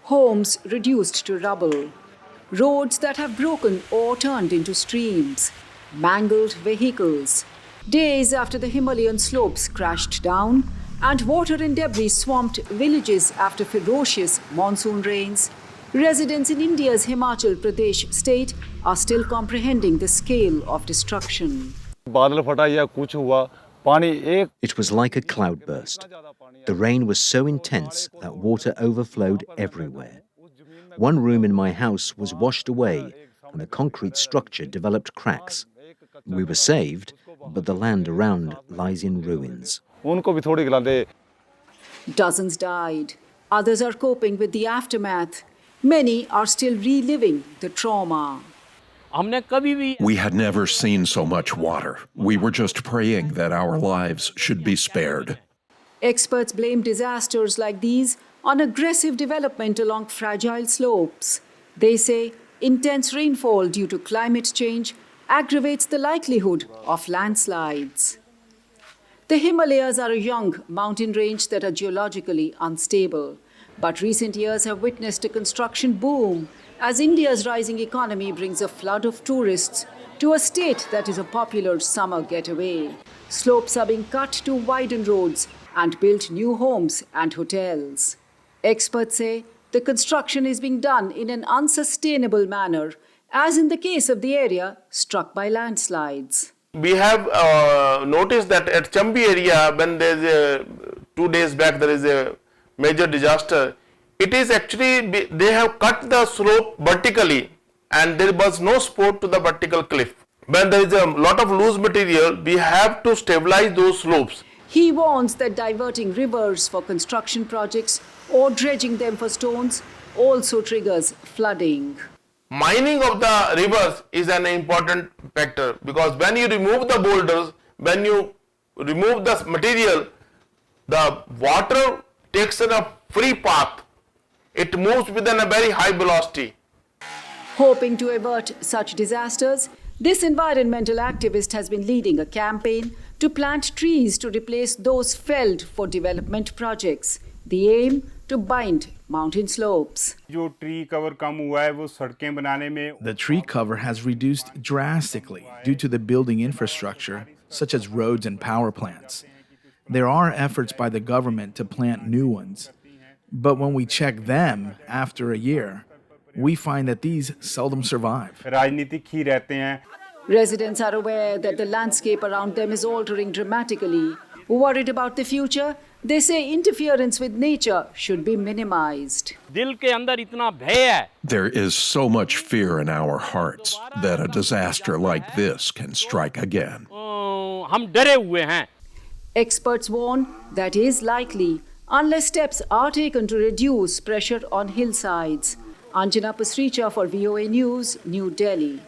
Homes reduced to rubble. Roads that have broken or turned into streams. Mangled vehicles. Days after the Himalayan slopes crashed down and water and debris swamped villages after ferocious monsoon rains, residents in India's Himachal Pradesh state are still comprehending the scale of destruction. It was like a cloudburst. The rain was so intense that water overflowed everywhere. One room in my house was washed away and the concrete structure developed cracks. We were saved, but the land around lies in ruins. Dozens died. Others are coping with the aftermath. Many are still reliving the trauma. We had never seen so much water. We were just praying that our lives should be spared. Experts blame disasters like these on aggressive development along fragile slopes. They say intense rainfall due to climate change aggravates the likelihood of landslides. The Himalayas are a young mountain range that are geologically unstable. But recent years have witnessed a construction boom as India's rising economy brings a flood of tourists to a state that is a popular summer getaway. Slopes are being cut to widen roads and build new homes and hotels. Experts say the construction is being done in an unsustainable manner, as in the case of the area struck by landslides. We have noticed that at Chambi area, when there is 2 days back there is a major disaster, it is actually they have cut the slope vertically and there was no support to the vertical cliff. When there is a lot of loose material, we have to stabilize those slopes. He warns that diverting rivers for construction projects or dredging them for stones also triggers flooding. Mining of the rivers is an important factor because when you remove the boulders, when you remove the material, the water takes a free path. It moves within a very high velocity. Hoping to avert such disasters, this environmental activist has been leading a campaign to plant trees to replace those felled for development projects. The aim to bind mountain slopes. The tree cover has reduced drastically due to the building infrastructure, such as roads and power plants. There are efforts by the government to plant new ones, but when we check them after a year, we find that these seldom survive. Residents are aware that the landscape around them is altering dramatically. Worried about the future, they say interference with nature should be minimized. There is so much fear in our hearts that a disaster like this can strike again. Experts warn that is likely unless steps are taken to reduce pressure on hillsides. Anjana Pasricha for VOA News, New Delhi.